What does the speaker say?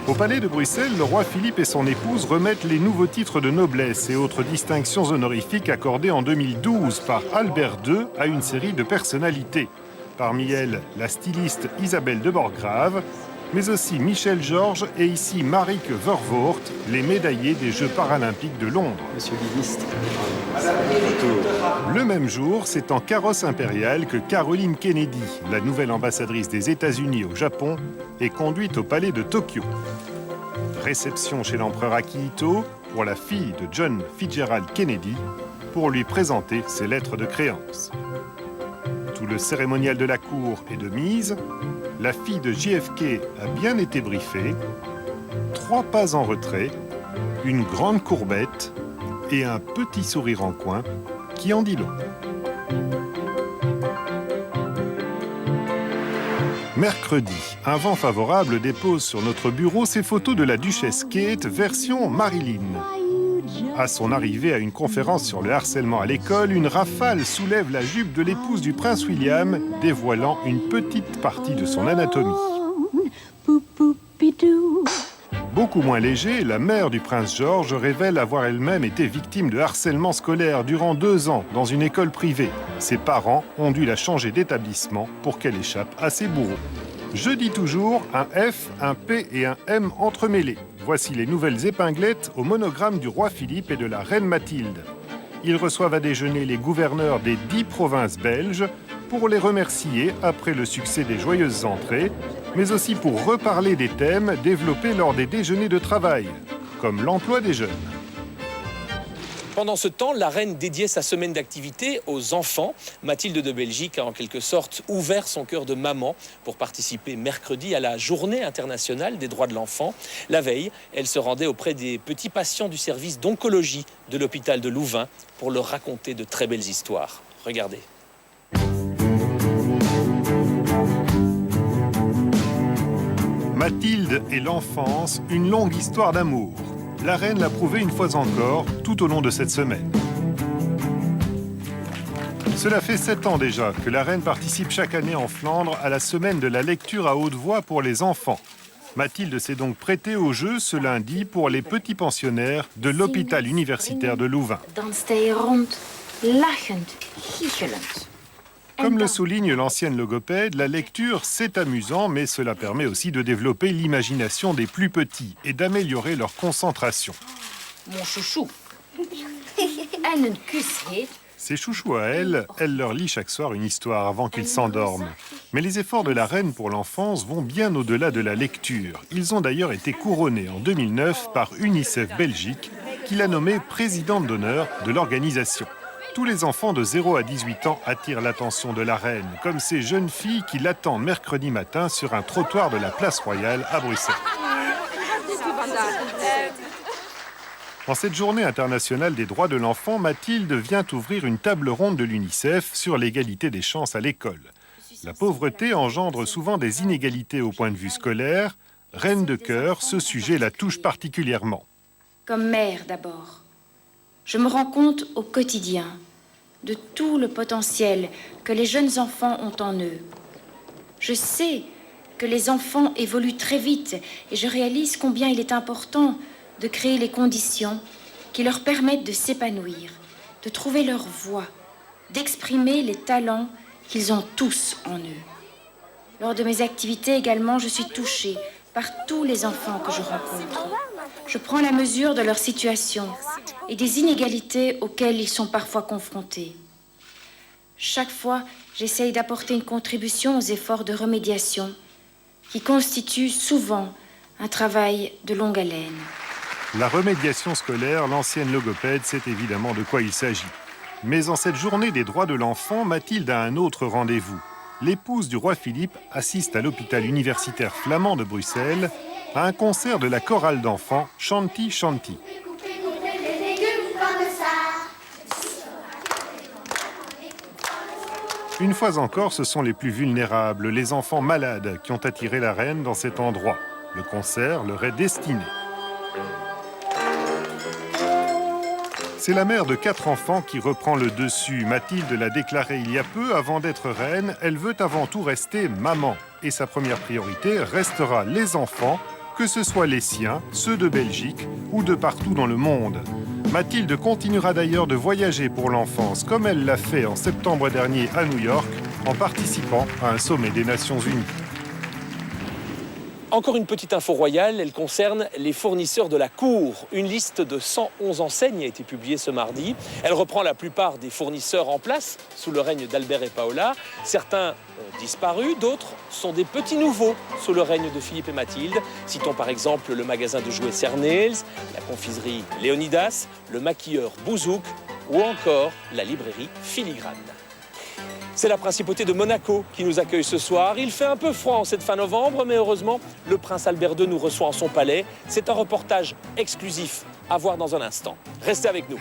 Au palais de Bruxelles, le roi Philippe et son épouse remettent les nouveaux titres de noblesse et autres distinctions honorifiques accordées en 2012 par Albert II à une série de personnalités. Parmi elles, la styliste Isabelle de Borgrave, mais aussi Michel Georges et ici Marieke Vervoort, les médaillés des Jeux paralympiques de Londres. Monsieur Liviste. Le même jour, c'est en carrosse impériale que Caroline Kennedy, la nouvelle ambassadrice des États-Unis au Japon, est conduite au palais de Tokyo. Réception chez l'empereur Akihito pour la fille de John Fitzgerald Kennedy pour lui présenter ses lettres de créance. Tout le cérémonial de la cour est de mise. La fille de JFK a bien été briefée. 3 pas en retrait, une grande courbette et un petit sourire en coin qui en dit long. Mercredi, un vent favorable dépose sur notre bureau ces photos de la duchesse Kate version Marilyn. À son arrivée à une conférence sur le harcèlement à l'école, une rafale soulève la jupe de l'épouse du prince William, dévoilant une petite partie de son anatomie. Beaucoup moins léger, la mère du prince George révèle avoir elle-même été victime de harcèlement scolaire durant 2 ans dans une école privée. Ses parents ont dû la changer d'établissement pour qu'elle échappe à ses bourreaux. Je dis toujours un F, un P et un M entremêlés. Voici les nouvelles épinglettes au monogramme du roi Philippe et de la reine Mathilde. Ils reçoivent à déjeuner les gouverneurs des 10 provinces belges pour les remercier après le succès des joyeuses entrées, mais aussi pour reparler des thèmes développés lors des déjeuners de travail, comme l'emploi des jeunes. Pendant ce temps, la reine dédiait sa semaine d'activité aux enfants. Mathilde de Belgique a en quelque sorte ouvert son cœur de maman pour participer mercredi à la Journée internationale des droits de l'enfant. La veille, elle se rendait auprès des petits patients du service d'oncologie de l'hôpital de Louvain pour leur raconter de très belles histoires. Regardez. Mathilde et l'enfance, une longue histoire d'amour. La reine l'a prouvé une fois encore, tout au long de cette semaine. Cela fait 7 ans déjà que la reine participe chaque année en Flandre à la semaine de la lecture à haute voix pour les enfants. Mathilde s'est donc prêtée au jeu ce lundi pour les petits pensionnaires de l'hôpital universitaire de Louvain. Comme le souligne l'ancienne logopède, la lecture, c'est amusant, mais cela permet aussi de développer l'imagination des plus petits et d'améliorer leur concentration. Mon chouchou. En een kus heet. Ces chouchous à elle leur lit chaque soir une histoire avant qu'ils s'endorment. Mais les efforts de la reine pour l'enfance vont bien au-delà de la lecture. Ils ont d'ailleurs été couronnés en 2009 par UNICEF Belgique, qui l'a nommée présidente d'honneur de l'organisation. Tous les enfants de 0 à 18 ans attirent l'attention de la reine, comme ces jeunes filles qui l'attendent mercredi matin sur un trottoir de la Place Royale à Bruxelles. En cette journée internationale des droits de l'enfant, Mathilde vient ouvrir une table ronde de l'UNICEF sur l'égalité des chances à l'école. La pauvreté engendre souvent des inégalités au point de vue scolaire. Reine de cœur, ce sujet la touche particulièrement. Comme mère d'abord, je me rends compte au quotidien de tout le potentiel que les jeunes enfants ont en eux. Je sais que les enfants évoluent très vite et je réalise combien il est important de créer les conditions qui leur permettent de s'épanouir, de trouver leur voie, d'exprimer les talents qu'ils ont tous en eux. Lors de mes activités également, je suis touchée par tous les enfants que je rencontre. Je prends la mesure de leur situation et des inégalités auxquelles ils sont parfois confrontés. Chaque fois, j'essaye d'apporter une contribution aux efforts de remédiation qui constituent souvent un travail de longue haleine. La remédiation scolaire, l'ancienne logopède, sait évidemment de quoi il s'agit. Mais en cette journée des droits de l'enfant, Mathilde a un autre rendez-vous. L'épouse du roi Philippe assiste à l'hôpital universitaire flamand de Bruxelles à un concert de la chorale d'enfants Chanty Chanty. Une fois encore, ce sont les plus vulnérables, les enfants malades, qui ont attiré la reine dans cet endroit. Le concert leur est destiné. C'est la mère de 4 enfants qui reprend le dessus. Mathilde l'a déclaré il y a peu, avant d'être reine, elle veut avant tout rester maman. Et sa première priorité restera les enfants, que ce soit les siens, ceux de Belgique ou de partout dans le monde. Mathilde continuera d'ailleurs de voyager pour l'enfance, comme elle l'a fait en septembre dernier à New York, en participant à un sommet des Nations Unies. Encore une petite info royale, elle concerne les fournisseurs de la cour. Une liste de 111 enseignes a été publiée ce mardi. Elle reprend la plupart des fournisseurs en place sous le règne d'Albert et Paola. Certains ont disparu, d'autres sont des petits nouveaux sous le règne de Philippe et Mathilde. Citons par exemple le magasin de jouets Cernels, la confiserie Léonidas, le maquilleur Bouzouk ou encore la librairie Filigrane. C'est la principauté de Monaco qui nous accueille ce soir. Il fait un peu froid en cette fin novembre, mais heureusement, le prince Albert II nous reçoit en son palais. C'est un reportage exclusif à voir dans un instant. Restez avec nous.